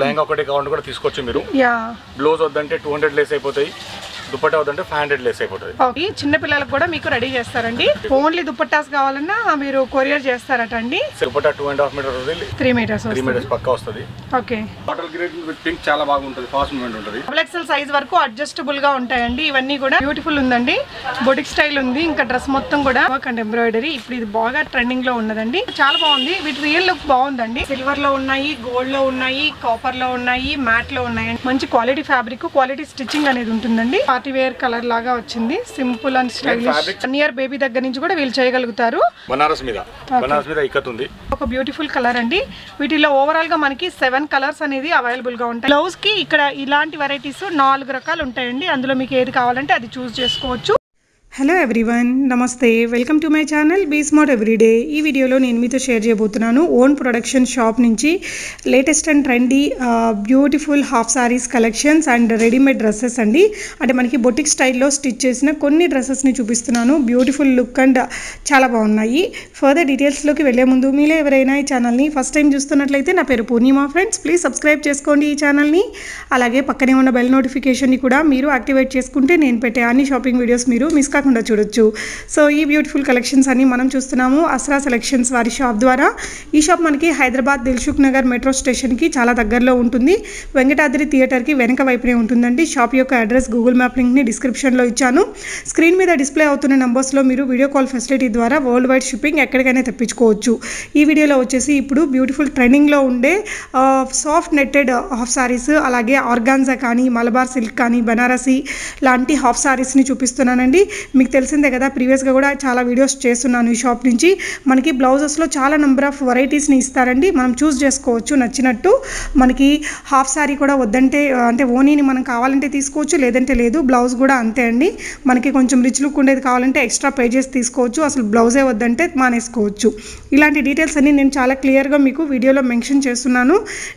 లెహంగా ఒకటి కావాలంటే కూడా తీసుకోవచ్చు మీరు. బ్లౌజ్ వద్దంటే 200 లేస్ అయిపోతాయి, దుపట్టా వద్దంటే 500 లేస్ అయిపోతుంది. చిన్న పిల్లలకు కూడా మీకు రెడీ చేస్తారండి. ఓన్లీ దుపట్టాస్ కావాలన్నా మీరు కొరియర్ చేస్తారట అండి. దుపట్టా 2.5 మీటర్ వస్తుంది, 3 మీటర్స్ పక్కా వస్తుంది. Okay, bottle green with pink చాలా బాగుంటుంది, ఫాస్ట్ మూవ్మెంట్ ఉంటుంది. డబుల్ ఎక్సెల్ సైజ్ వరకు అడ్జస్టబుల్ గా ఉంటాయండి. ఇవన్నీ కూడా బ్యూటిఫుల్ ఉందండి, బొటిక్ స్టైల్ ఉంది. ఇంకా డ్రెస్ మొత్తం కూడా వర్క్ అండ్ ఎంబ్రాయిడరీ. ఇప్పుడు ఇది బాగా ట్రెండింగ్ లో ఉన్నదండి, చాలా బాగుంది. వీటి రియల్ లుక్ బాగుందండి. సిల్వర్ లో ఉన్నాయి, గోల్డ్ లో ఉన్నాయి, కాపర్ లో ఉన్నాయి, మ్యాట్ లో ఉన్నాయి. మంచి క్వాలిటీ ఫ్యాబ్రిక్, క్వాలిటీ స్టిచ్చింగ్ అనేది ఉంటుందండి. పార్టీ వేర్ కలర్ లాగా వచ్చింది, simple and stylish. 1 year baby దగ్గర నుంచి కూడా వీళ్ళు చేయగలుగుతారు. బనారస్ మీద ఇక్కత్ ఉంది. ఒక బ్యూటిఫుల్ కలర్ అండి. వీటిలో ఓవరాల్ గా మనకి 7 కలర్స్ అనేది అవైలబుల్ గా ఉంటాయి. బ్లౌజ్ కి ఇక్కడ ఇలాంటి వెరైటీస్ 4 రకాలు ఉంటాయండి. అందులో మీకు ఏది కావాలంటే అది చూస్ చేసుకోవచ్చు. హలో ఎవ్రీవన్, నమస్తే, welcome to my channel be smart everyday. ఈ వీడియోలో నేను మీతో షేర్ చేయబోతున్నాను ఓన్ ప్రొడక్షన్ షాప్ నుంచి latest and trendy beautiful half saris collections and readymade dresses అండి. అంటే మనకి బొటిక్ స్టైల్లో స్టిచ్ చేసిన కొన్ని డ్రెస్సెస్ని చూపిస్తున్నాను. బ్యూటిఫుల్ లుక్ అండ్ చాలా బాగున్నాయి. ఫర్దర్ డీటెయిల్స్లోకి వెళ్ళే ముందు మీలో ఎవరైనా ఈ ఛానల్ని ఫస్ట్ టైం చూస్తున్నట్లయితే నా పేరు పూర్ణిమ ఫ్రెండ్స్, ప్లీజ్ సబ్స్క్రైబ్ చేసుకోండి ఈ ఛానల్ని. అలాగే పక్కనే ఉన్న బెల్ నోటిఫికేషన్ని కూడా మీరు యాక్టివేట్ చేసుకుంటే నేను పెట్టే అన్ని షాపింగ్ వీడియోస్ మీరు మిస్ కాకుండా చూడొచ్చు. సో ఈ బ్యూటిఫుల్ కలెక్షన్స్ అన్ని మనం చూస్తున్నాము అస్రా సెలెక్షన్స్ వారి షాప్ ద్వారా. ఈ షాప్ మనకి హైదరాబాద్ దిల్సుఖ్ నగర్ మెట్రో స్టేషన్కి చాలా దగ్గరలో ఉంటుంది. వెంకటాద్రి థియేటర్కి వెనక వైపునే ఉంటుందండి. షాప్ యొక్క అడ్రస్ గూగుల్ మ్యాప్ లింక్ని డిస్క్రిప్షన్లో ఇచ్చాను. స్క్రీన్ మీద డిస్ప్లే అవుతున్న నెంబర్స్లో మీరు వీడియో కాల్ ఫెసిలిటీ ద్వారా వరల్డ్ వైడ్ షిప్పింగ్ ఎక్కడికైనా తెప్పించుకోవచ్చు. ఈ వీడియోలో వచ్చేసి ఇప్పుడు బ్యూటిఫుల్ ట్రెండింగ్లో ఉండే సాఫ్ట్ నెట్టెడ్ హాఫ్ సారీస్, అలాగే ఆర్గాన్జా కానీ, మలబార్ సిల్క్ కానీ, బనారసి లాంటి హాఫ్ సారీస్ని చూపిస్తున్నానండి. మీకు తెలిసిందే కదా, ప్రీవియస్గా కూడా చాలా వీడియోస్ చేస్తున్నాను ఈ షాప్ నుంచి. మనకి బ్లౌజెస్లో చాలా నెంబర్ ఆఫ్ వెరైటీస్ని ఇస్తారండి, మనం చూస్ చేసుకోవచ్చు నచ్చినట్టు. మనకి హాఫ్ సారీ కూడా వద్దంటే అంటే ఓనీని మనం కావాలంటే తీసుకోవచ్చు, లేదంటే లేదు. బ్లౌజ్ కూడా అంతే అండి. మనకి కొంచెం రిచ్ లుక్ ఉండేది కావాలంటే ఎక్స్ట్రా పే చేసి తీసుకోవచ్చు, అసలు బ్లౌజే వద్దంటే మానేసుకోవచ్చు. ఇలాంటి డీటెయిల్స్ అన్ని నేను చాలా క్లియర్గా మీకు వీడియోలో మెన్షన్ చేస్తున్నాను.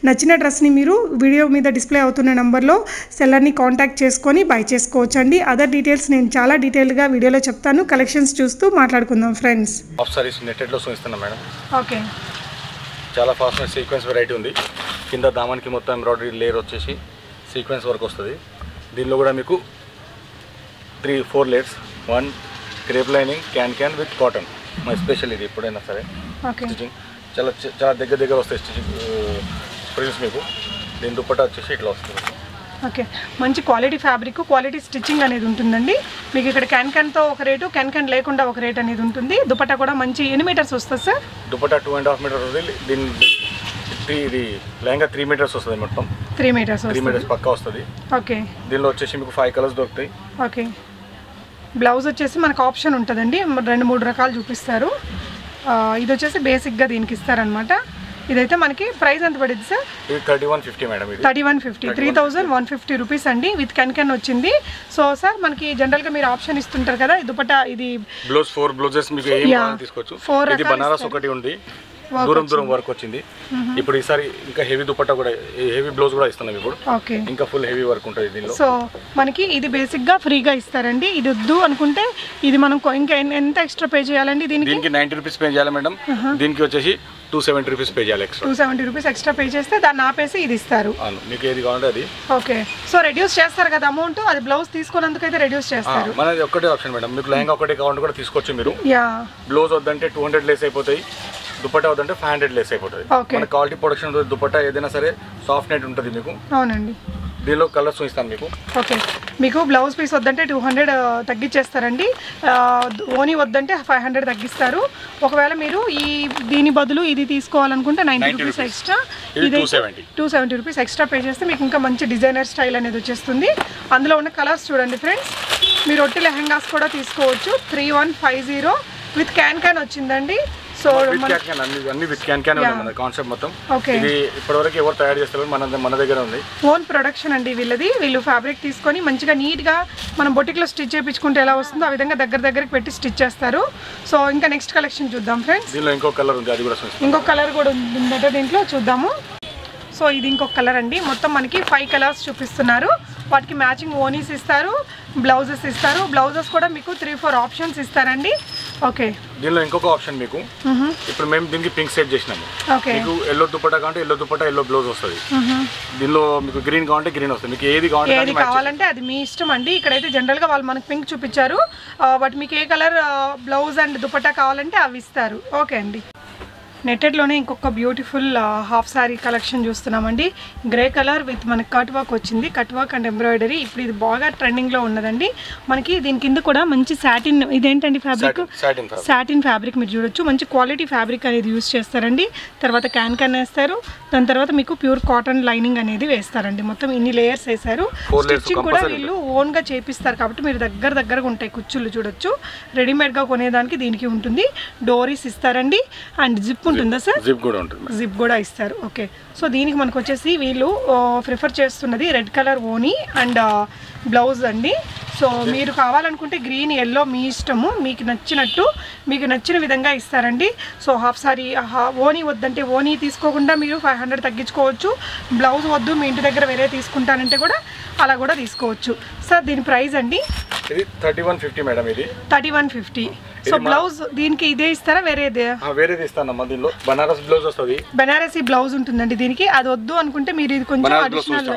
నచ్చిన డ్రెస్ని మీరు వీడియో మీద డిస్ప్లే అవుతున్న నెంబర్లో సెల్లర్ని కాంటాక్ట్ చేసుకొని బై చేసుకోవచ్చు అండి. అదర్ డీటెయిల్స్ నేను చాలా డీటెయిల్గా వీడియోలో చెప్తాను. కలెక్షన్స్ చూస్తూ మాట్లాడుకుందాం ఫ్రెండ్స్. హాఫ్ సారీస్ నెట్టెడ్ లో చూపిస్తున్నాం మేడం. ఓకే, చాలా ఫాస్ట్ సీక్వెన్స్ వెరైటీ ఉంది. కింద దామానికి మొత్తం ఎంబ్రాయిడరీ లేయర్ వచ్చేసి సీక్వెన్స్ వర్క్ వస్తుంది. దీనిలో కూడా మీకు 3-4 layers, 1 crepe lining, can with cotton. My special ఇది ఎప్పుడైనా సరే స్టిచ్చింగ్ చాలా దగ్గర వస్తాయి స్టిచ్చింగ్ ప్రింట్స్ మీకు. దీని దుపట్టా వచ్చేసి ఇట్లా వస్తుంది. ఓకే, మంచి క్వాలిటీ ఫ్యాబ్రిక్, క్వాలిటీ స్టిచ్చింగ్ అనేది ఉంటుందండి. మీకు ఇక్కడ క్యాన్తో ఒక రేటు, క్యాన్ లేకుండా ఒక రేట్ అనేది ఉంటుంది. దుపట్టా కూడా మంచి ఎన్ని మీటర్స్ వస్తుంది సార్? దుపట్టా 2.5 మీటర్ వస్తుంది. ఇది లెహంగా 3 మీటర్స్ వస్తుంది, మొత్తం 3 మీటర్స్ పక్కా వస్తుంది. ఓకే, దీనిలో వచ్చేసి మీకు 5 కలర్స్ దొరుకుతాయి. ఓకే, బ్లౌజ్ వచ్చేసి మనకు ఆప్షన్ ఉంటుందండి, 2-3 రకాలు చూపిస్తారు. ఇది వచ్చేసి బేసిక్గా దీనికి ఇస్తారనమాట. ఇదైతే మనకి ప్రైస్ ఎంత పడింది సార్? 3150 మేడం. 3150, 3150 రూపీస్ అండి. విత్ కెన్ వచ్చింది. సో సార్ మనకి జనరల్గా మీరు ఆప్షన్ ఇస్తుంటారు కదా, దుపట్టా ఇది బ్లౌజ్ 4 బ్లౌజెస్ మీకు ఏం కావాలని తీసుకోవచ్చు. ఇది బనారస్ ఒకటి ఉంది, దూరం వర్క్ వచ్చింది. ఇప్పుడు ఈసారి ఇంకా హెవీ దుపట్టా కూడా, హెవీ బ్లౌజ్ కూడా ఇస్తున్నాం ఇప్పుడు. ఓకే, ఇంకా ఫుల్ హెవీ వర్క్ ఉంటుంది దీనిలో. సో మనకి ఇది బేసిక్గా ఫ్రీగా ఇస్తారండి. ఇది వద్దు అనుకుంటే ఇది మనం ఇంకా ఎంత ఎక్స్ట్రా పే చేయాలండి? దీనికి 90 రూపీస్ పే చేయాలి మేడం. దీనికి వచ్చేసి 270 రూపీస్ పే చేయాలి. 270 రూపీస్ ఎక్స్ట్రా పే చేస్తే దాన్ని ఆపేసి ఇది ఇస్తారు. మీకు ఏది కావాలంటే అది. ఓకే, సో రెడ్యూస్ చేస్తారు కదా అమౌంట్, అది బ్లౌజ్ తీసుకున్నందుకైతే రెడ్యూస్ చేస్తారు. మనది ఒకటే ఆప్షన్ మేడం. మీకు లెహంగా ఒకటే కావాలంటే కూడా తీసుకోవచ్చు మీరు. బ్లౌజ్ వద్దంటే 200 లేస్ అయిపోతాయి, దుపట్టా వద్దంటే 500 లేస్ అయిపోతుంది. మన క్వాలిటీ ప్రొడక్షన్ దుపట్టా ఏదైనా సరే సాఫ్ట్ నెట్ ఉంటుంది మీకు. అవునండి, దీనిలో కలర్స్ చూపిస్తాను మీకు. ఓకే, మీకు బ్లౌజ్ పీస్ వద్దంటే 200 తగ్గించేస్తారండి. ఓనీ వద్దంటే 500 తగ్గిస్తారు. ఒకవేళ మీరు దీని బదులు ఇది తీసుకోవాలనుకుంటే 90 రూపీస్ ఎక్స్ట్రా, ఇది 270 రూపీస్ ఎక్స్ట్రా పే చేస్తే మీకు ఇంకా మంచి డిజైనర్ స్టైల్ అనేది వచ్చేస్తుంది. అందులో ఉన్న కలర్స్ చూడండి ఫ్రెండ్స్. మీరు ఒట్టి లెహంగాస్ కూడా తీసుకోవచ్చు. 3150 విత్ క్యాన్ వచ్చిందండి. సో అన్ని విత్ క్యాన్ ఉంది కాన్సెప్ట్ మొత్తం. ఇది ఇప్పటివరకు ఎవరు తయారు చేస్తారు, మన దగ్గర ఉంది. ఓన్ ప్రొడక్షన్ అండి వీళ్ళది. వీళ్ళు ఫ్యాబ్రిక్ తీసుకొని మంచిగా నీట్గా మనం బొటిక్లో స్టిచ్ చేయించుకుంటే ఎలా వస్తుందో ఆ విధంగా దగ్గరికి పెట్టి స్టిచ్ చేస్తారు. సో ఇంకా నెక్స్ట్ కలెక్షన్ చూద్దాం ఫ్రెండ్స్. దీనిలో ఇంకో కలర్ ఉంది, అది కూడా ఇంకొక కలర్ కూడా ఉందంటే దీంట్లో చూద్దాము. సో ఇది ఇంకొక కలర్ అండి. మొత్తం మనకి 5 కలర్స్ చూపిస్తున్నారు. వాటికి మ్యాచింగ్ ఓనీస్ ఇస్తారు, బ్లౌజెస్ ఇస్తారు. బ్లౌజెస్ కూడా మీకు 3-4 ఆప్షన్స్ ఇస్తారండి. ఓకే. దీనిలో ఇంకొక ఆప్షన్ మీకు, ఇప్పుడు మేము దీనికి పింక్ సెట్ చేసినాము. మీకు ఎల్లో దుపట్టా కావాలంటే ఎల్లో దుపట్టా, ఎల్లో బ్లౌజ్ వస్తుంది. దీనిలో మీకు గ్రీన్ కావాలంటే గ్రీన్ వస్తుంది. మీకు ఏది కావాలంటే అది మీ ఇష్టం అండి. ఇక్కడైతే జనరల్ గా వాళ్ళు మనకు పింక్ చూపించారు, బట్ మీకు ఏ కలర్ బ్లౌజ్ అండ్ దుపట్టా కావాలంటే అవి ఇస్తారు. ఓకే అండి. నెట్టెడ్లోనే ఇంకొక బ్యూటిఫుల్ హాఫ్ సారీ కలెక్షన్ చూస్తున్నామండి. గ్రే కలర్ విత్ మనకి కట్ వర్క్ వచ్చింది, కట్ వర్క్ అండ్ ఎంబ్రాయిడరీ. ఇప్పుడు ఇది బాగా ట్రెండింగ్లో ఉన్నదండి. మనకి దీని కింద కూడా మంచి సాటిన్, ఇదేంటండి ఫ్యాబ్రిక్, సాటిన్ ఫ్యాబ్రిక్ మీరు చూడొచ్చు. మంచి క్వాలిటీ ఫ్యాబ్రిక్ అనేది యూస్ చేస్తారండి. తర్వాత క్యాన్ వేస్తారు, దాని తర్వాత మీకు ప్యూర్ కాటన్ లైనింగ్ అనేది వేస్తారండి. మొత్తం ఇన్ని లేయర్స్ వేశారు. స్టిచ్చింగ్ కూడా వీళ్ళు ఓన్గా చేపిస్తారు కాబట్టి మీరు దగ్గరగా ఉంటాయి కుచ్చుళ్ళు చూడొచ్చు. రెడీమేడ్గా కొనేదానికి దీనికి ఉంటుంది. డోరీస్ ఇస్తారండి అండ్ జిప్ ఉంటుందా సార్? జిప్ కూడా ఉంటుంది, జిప్ కూడా ఇస్తారు. ఓకే. సో దీనికి మనకు వచ్చేసి వీళ్ళు ప్రిఫర్ చేస్తున్నది రెడ్ కలర్ ఓనీ అండ్ బ్లౌజ్ అండి. సో మీరు కావాలనుకుంటే గ్రీన్, ఎల్లో మీ ఇష్టము, మీకు నచ్చినట్టు మీకు నచ్చిన విధంగా ఇస్తారండి. సో హాఫ్ సారీ ఓనీ వద్దంటే ఓనీ తీసుకోకుండా మీరు 500 తగ్గించుకోవచ్చు. బ్లౌజ్ వద్దు మీ ఇంటి దగ్గర వేరే తీసుకుంటానంటే కూడా అలా కూడా తీసుకోవచ్చు. సార్ దీని ప్రైస్ అండి? ఇది 3150 మేడం. ఇది 3150. సో బ్లౌజ్ దీనికి ఇదే ఇస్తారా వేరేదే? వేరేది ఇస్తానమ్మా. దీనిలో బనారస్ బ్లౌజ్ వస్తుంది, బనారసి బ్లౌజ్ ఉంటుందండి దీనికి. అది వద్దు అనుకుంటే మీరు ఇది కొంచెం అడిషనల్,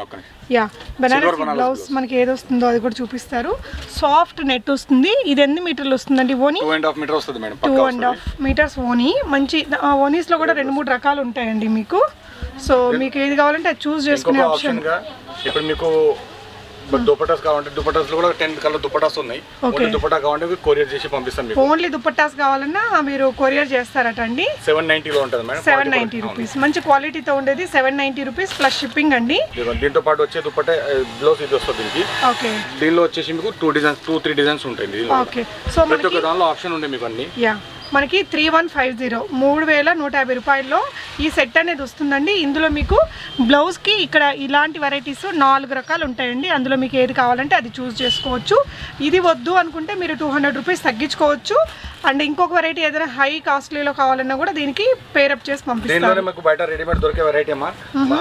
యా బనారసి బ్లౌజ్ మనకి ఏది వస్తుందో అది కూడా చూపిస్తారు. సాఫ్ట్ నెట్ వస్తుంది. ఇది ఎన్ని మీటర్లు వస్తుందండి ఓనీ? 2.5 మీటర్ వస్తుంది మేడం. 2.5 మీటర్స్ ఓనీ. మంచి ఓనీస్లో కూడా 2-3 రకాలు ఉంటాయండి మీకు. సో మీకు ఏది కావాలంటే అది చూస్ చేసుకునే ఆప్షన్. ఇప్పుడు మీకు దుపట్టాస్ కావాలంటే దుపట్టాస్ లో కూడా 10 కలర్ దుపట్టాస్ ఉన్నాయి. ఓన్లీ దుపట్టా కావాలంటే కొరియర్ చేసి పంపిస్తాం మీకు. ఓన్లీ దుపట్టాస్ కావాలన్నా మీరు కొరియర్ చేస్తారట అండి. 790 లో ఉంటుంది మేడం. 790 రూపీస్. మంచి క్వాలిటీతో ఉండేది 790 రూపీస్ ప్లస్ షిప్పింగ్ అండి. దీంతో పాటు వచ్చే దుపట్టా బ్లౌజ్ ఇది వస్తుంది దీనికి. ఓకే. దీనిలో వచ్చేసి మీకు 2-3 డిజైన్స్ ఉంటాయి. ఓకే. సో ప్రతి ఒక్క దానిలో ఆప్షన్ ఉంది మీకు అన్ని. యా మనకి 3150 3150 రూపాయల్లో ఈ సెట్ అనేది వస్తుందండి. ఇందులో మీకు బ్లౌజ్కి ఇక్కడ ఇలాంటి వెరైటీస్ 4 రకాలు ఉంటాయండి. అందులో మీకు ఏది కావాలంటే అది చూస్ చేసుకోవచ్చు. ఇది వద్దు అనుకుంటే మీరు 200 రూపీస్ తగ్గించుకోవచ్చు. అండ్ ఇంకొక వెరైటీ ఏదైనా హై కాస్ట్లీలో కావాలన్నా కూడా దీనికి పేరప్ చేసి పంపిస్తారు. దీనిలోనే మీకు బయట రెడీమేడ్ దొరికే వెరైటీ అమ్మా.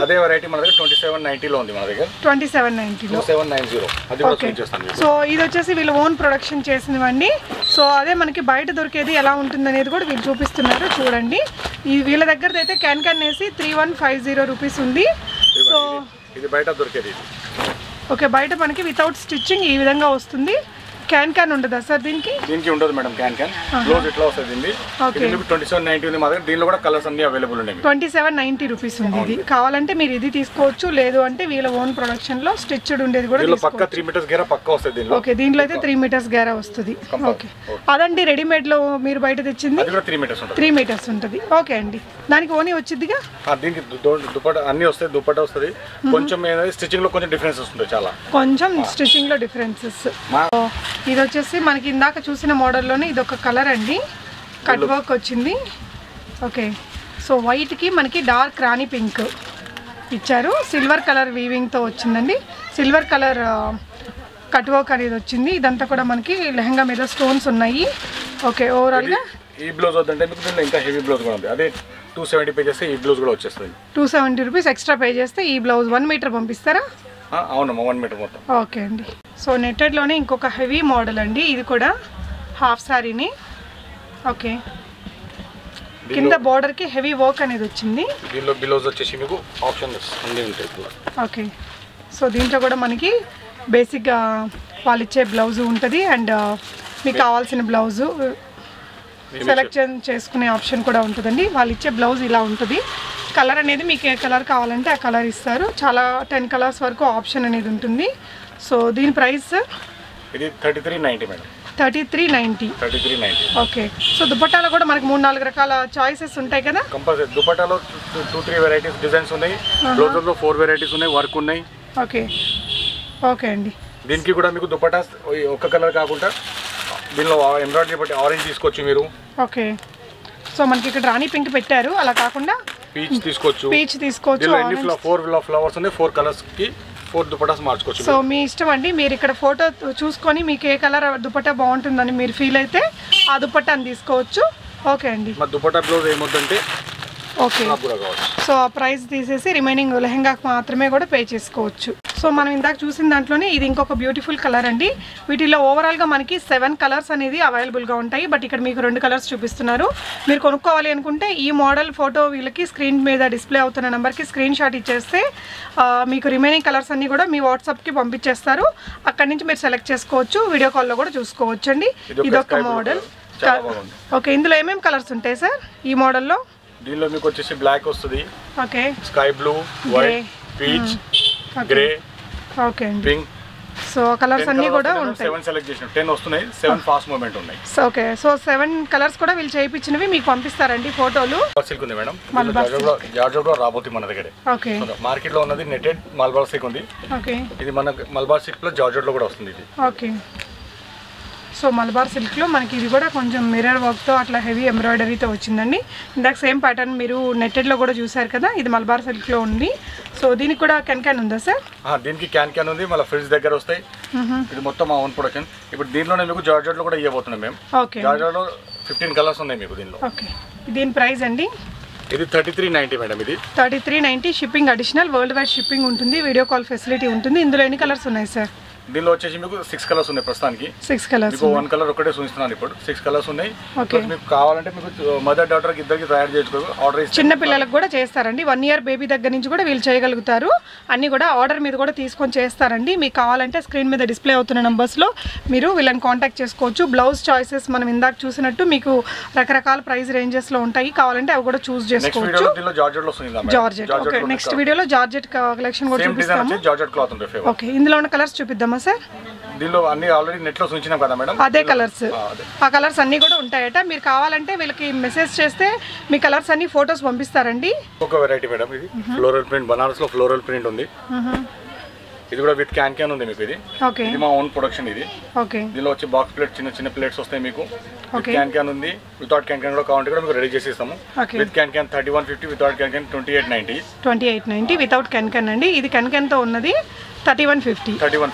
అదే వెరైటీ మన దగ్గర 2790 లో ఉంది. మన దగ్గర 2790 లో 2790 అది కూడా చూపిస్తాను. సో ఇది వచ్చేసి వీళ్ళు ఓన్ ప్రొడక్షన్ చేసినవండి. సో అదే మనకి బయట దొరికేది ఎలా ఉంటుంది అనేది కూడా వీళ్ళు చూపిస్తున్నారు చూడండి. ఈ వీళ్ళ దగ్గర అయితే క్యాన్ వేసి 3150 రూపీస్ ఉంది. సో ఇది బయట దొరికేది. ఓకే. బయట మనకి వితౌట్ స్టిచ్చింగ్ ఈ విధంగా వస్తుంది. క్యాన్ ఉండదా సార్ దీనికి? దీనికి ఉండదు మేడం. క్యాన్ బ్లౌజ్ ఇట్లా వస్తుంది. ఇది 2790 ఉంది మా దగ్గర. దీనిలో కూడా కలర్స్ అన్ని అవైలబుల్ ఉన్నాయి. 2790 రూపీస్ ఉంది. ఇది కావాలంటే మీరు ఇది తీసుకోవచ్చు, లేదు అంటే వీళ్ళ ఓన్ ప్రొడక్షన్ లో స్టిచ్డ్ ఉండేది కూడా తీసుకోవచ్చు. పక్కా 3 మీటర్స్ గేరా పక్కా వస్తుంది దీనిలో. ఓకే. దీంట్లో అయితే 3 మీటర్స్ గేరా వస్తుంది. ఓకే. అదండి రెడీమేడ్ లో మీరు బయట తెచ్చింది 3 మీటర్స్ ఉంటుంది. 3 మీటర్స్ ఉంటుంది. ఓకే అండి. దానికి ఓనీ వచ్చిద్దిగా. దీనికి దుపట్టా అన్ని వస్తాయి. దుపట్టా వస్తుంది. కొంచెం స్టిచ్చింగ్ లో కొంచెం డిఫరెన్స్ వస్తుంది. చాలా కొంచెం స్టిచ్చింగ్ లో డిఫరెన్సెస్. ఇది వచ్చేసి మనకి ఇందాక చూసిన మోడల్లోనే ఇది ఒక కలర్ అండి. కట్ వర్క్ వచ్చింది. ఓకే. సో వైట్కి మనకి డార్క్ రాణి పింక్ ఇచ్చారు. సిల్వర్ కలర్ వీవింగ్తో వచ్చిందండి. సిల్వర్ కలర్ కట్ వర్క్ అనేది వచ్చింది. ఇదంతా కూడా మనకి లెహంగా మీద స్టోన్స్ ఉన్నాయి. ఓకే. ఓవరాల్గా ఈ బ్లౌజ్ వద్దంటే మీకు దీనిలో ఇంకా హెవీ బ్లౌజ్ కూడా ఉంది. అదే 270 పే చేస్తే ఈ బ్లౌజ్ కూడా వచ్చేస్తుంది. 270 రూపీస్ ఎక్స్ట్రా పే చేస్తే ఈ బ్లౌజ్ 1 మీటర్ పంపిస్తారా? అవునమ్మా, 1 మీటర్ మొత్తం. ఓకే అండి. సో నెట్టెడ్లోనే ఇంకొక హెవీ మోడల్ అండి. ఇది కూడా హాఫ్ సారీని. ఓకే. కింద బోర్డర్కి హెవీ వర్క్ అనేది వచ్చింది. దీనిలో బ్లౌజ్ వచ్చేసి మీకు ఆప్షన్స్ అన్నీ ఉంటాయి. ఓకే. సో దీంట్లో కూడా మనకి బేసిక్గా వాళ్ళు ఇచ్చే బ్లౌజు ఉంటుంది అండ్ మీకు కావాల్సిన బ్లౌజు సెలెక్షన్ చేసుకునే ఆప్షన్ కూడా ఉంటుందండి. వాళ్ళు ఇచ్చే బ్లౌజ్ ఇలా ఉంటుంది. కలర్ అనేది మీకు ఏ కలర్ కావాలంటే ఆ కలర్ ఇస్తారు. చాలా 10 కలర్స్ వరకు ఆప్షన్ అనేది ఉంటుంది. సో దీని ప్రైస్ ఇది 3390 మేడం. 3390. ఓకే. సో దుపట్టాలో కూడా మనకి 3-4 రకాల చాయిసెస్ ఉంటాయి కదా? కంపల్సరీ. దుపట్టాలో 2-3 వెరైటీస్ డిజైన్స్ ఉన్నాయి. బ్లౌజర్లో 4 వెరైటీస్ ఉన్నాయి. వర్క్ ఉన్నాయి. ఓకే. ఓకే అండి. దీనికి కూడా మీకు దుపట్టా ఒక కలర్ కాకుండా దీనిలో ఎంబ్రాయిడరీ బట్టి ఆరెంజ్ తీసుకోవచ్చు మీరు. ఓకే. సో మనకి ఇక్కడ రాణి పింక్ పెట్టారు. అలా కాకుండా పీచ్ తీసుకోవచ్చు. 4 ఫ్లవర్స్ ఉన్నాయి. 4 కలర్స్ కి 4 దుపట్టాస్ మార్చుకోవచ్చు. సో మీ ఇష్టం అండి. మీరు ఇక్కడ ఫోటో చూసుకొని మీకు ఏ కలర్ దుపట్టా బాగుంటుందని మీరు ఫీల్ అయితే ఆ దుపట్టాని తీసుకోవచ్చు. ఓకే అండి. మా దుపట్టా బ్లౌజ్ ఏమొద్దంటే ఓకే. సో ఆ ప్రైస్ తీసేసి రిమైనింగ్ లెహెంగాకి మాత్రమే కూడా పే చేసుకోవచ్చు. సో మనం ఇందాక చూసిన దాంట్లోనే ఇది ఇంకొక బ్యూటిఫుల్ కలర్ అండి. వీటిలో ఓవరాల్గా మనకి 7 కలర్స్ అనేది అవైలబుల్గా ఉంటాయి. బట్ ఇక్కడ మీకు 2 కలర్స్ చూపిస్తున్నారు. మీరు కొనుక్కోవాలి అనుకుంటే ఈ మోడల్ ఫోటో వీళ్ళకి స్క్రీన్ మీద డిస్ప్లే అవుతున్న నెంబర్కి స్క్రీన్ షాట్ ఇచ్చేస్తే మీకు రిమైనింగ్ కలర్స్ అన్నీ కూడా మీ వాట్సాప్కి పంపించేస్తారు. అక్కడి నుంచి మీరు సెలెక్ట్ చేసుకోవచ్చు, వీడియో కాల్లో కూడా చూసుకోవచ్చు అండి. ఇదొక మోడల్. ఓకే, ఇందులో ఏమేమి కలర్స్ ఉంటాయి సార్ ఈ మోడల్లో? దీనిలో మీకు వచ్చేసి బ్లాక్ వస్తుంది, okay, sky blue, white, peach, grey, okay అండి, పింక్. సో కలర్స్ అన్నీ కూడా ఉంటాయి. 7 సెలెక్ట్ చేసిన 10 వస్తున్నాయి, 7 ఫాస్ట్ మూవ్మెంట్ ఉన్నాయి. ఓకే, సో 7 కలర్స్ కూడా వీళ్ళు చేయించినవి మీకు పంపిస్తారండి ఫోటోలు. సిల్క్ ఉంది మేడం, జార్జెట్ కూడా రాబోతుంది మన దగ్గర. ఓకే, మార్కెట్ లో ఉన్నది నెటెడ్ మల్బార్ సిల్క్ ఉంది. ఓకే, ఇది మన మల్బార్ సిల్క్ లో జార్జెట్ లో కూడా వస్తుంది ఇది. ఓకే, సో మల్బార్ సిల్క్లో మనకి ఇది కూడా కొంచెం మిర్రర్ వర్క్తో అట్లా హెవీ ఎంబ్రాయిడరీతో వచ్చిందండి. ఇందాక సేమ్ ప్యాటర్న్ మీరు నెట్టెడ్లో కూడా చూసారు కదా, ఇది మల్బార్ సిల్క్లో ఉంది. సో దీనికి కూడా క్యాన్ ఉందా సార్? దీనికి క్యాన్ ఉంది, మళ్ళీ ఫ్రిడ్జ్ దగ్గర వస్తాయి. ఇది మొత్తం మా ఓన్ ప్రొడక్షన్. ఇప్పుడు దీంట్లోనే మీకు జార్జెట్లో కూడా ఇవ్వబోతున్నాం మేము. ఓకే, జార్జెట్లో 15 కలర్స్ ఉన్నాయి మీకు దీనిలో. ఓకే, దీని ప్రైస్ అండి? ఇది 3390 మేడం. ఇది 3390, shipping additional, world wide shipping ఉంటుంది, వీడియో కాల్ ఫెసిలిటీ ఉంటుంది. ఇందులో ఎన్ని కలర్స్ ఉన్నాయి సార్? దీనిలో వచ్చేసి మీకు 6 కలర్స్ ఉన్నాయి ప్రస్తుతానికి. 6 కలర్స్, మీకు 1 కలర్ ఒకటే చూపిస్తున్నాను ఇప్పుడు. 6 కలర్స్ ఉన్నాయి. మీకు కావాలంటే మీకు మదర్ డాటర్ ఇద్దరికి తయారు చేసుకోవచ్చు. ఆర్డర్ చిన్న పిల్లలకు కూడా చేస్తారండి. 1 ఇయర్ బేబీ దగ్గర నుంచి కూడా వీళ్ళు చేయగలుగుతారు. అన్ని కూడా ఆర్డర్ మీద కూడా తీసుకొని చేస్తారండి. మీకు కావాలంటే స్క్రీన్ మీద డిస్ప్లే అవుతున్న నెంబర్స్లో మీరు వీళ్ళని కాంటాక్ట్ చేసుకోవచ్చు. బ్లౌజ్ చాయిసెస్ మనం ఇందాక చూసినట్టు మీకు రకరకాల ప్రైస్ రేంజెస్లో ఉంటాయి. కావాలంటే అవి కూడా చూస్ చేసుకోవచ్చు. జార్జెట్, ఓకే, నెక్స్ట్ వీడియోలో జార్జెట్ కలెక్షన్ కూడా చూపిస్తాము. ఓకే, ఇందులో ఉన్న కలర్స్ చూపిద్దామా సార్? దీనిలో అన్ని ఆల్రెడీ నెట్ లో చూపించాం కదా మేడం, అదే కలర్స్. ఆ కలర్స్ అన్ని కూడా ఉంటాయట. మీరు కావాలంటే వీళ్ళకి మెసేజ్ చేస్తే మీ కలర్స్ అన్ని ఫొటోస్ పంపిస్తారండి. ఒక వెరైటీ మేడం, ఇది ఫ్లోరల్ ప్రింట్, బనారస్ లో ఫ్లోరల్ ప్రింట్ ఉంది. ఇది కూడా విత్ క్యాన్ ఉంది మీకు. ఇది ఇది మా ఓన్ ప్రొడక్షన్. ఇది దీనిలో వచ్చి బాక్స్ ప్లేట్, చిన్న చిన్న ప్లేట్స్ వస్తాయి మీకు. క్యాన్ ఉంది, వితౌట్ క్యాన్ కూడా కావాలంటే కూడా మీకు రెడీ చేసి ఇస్తాము. With can 3150, without can 2890 without can అండి. ఇది క్యాన్ తో ఉన్నది 3150.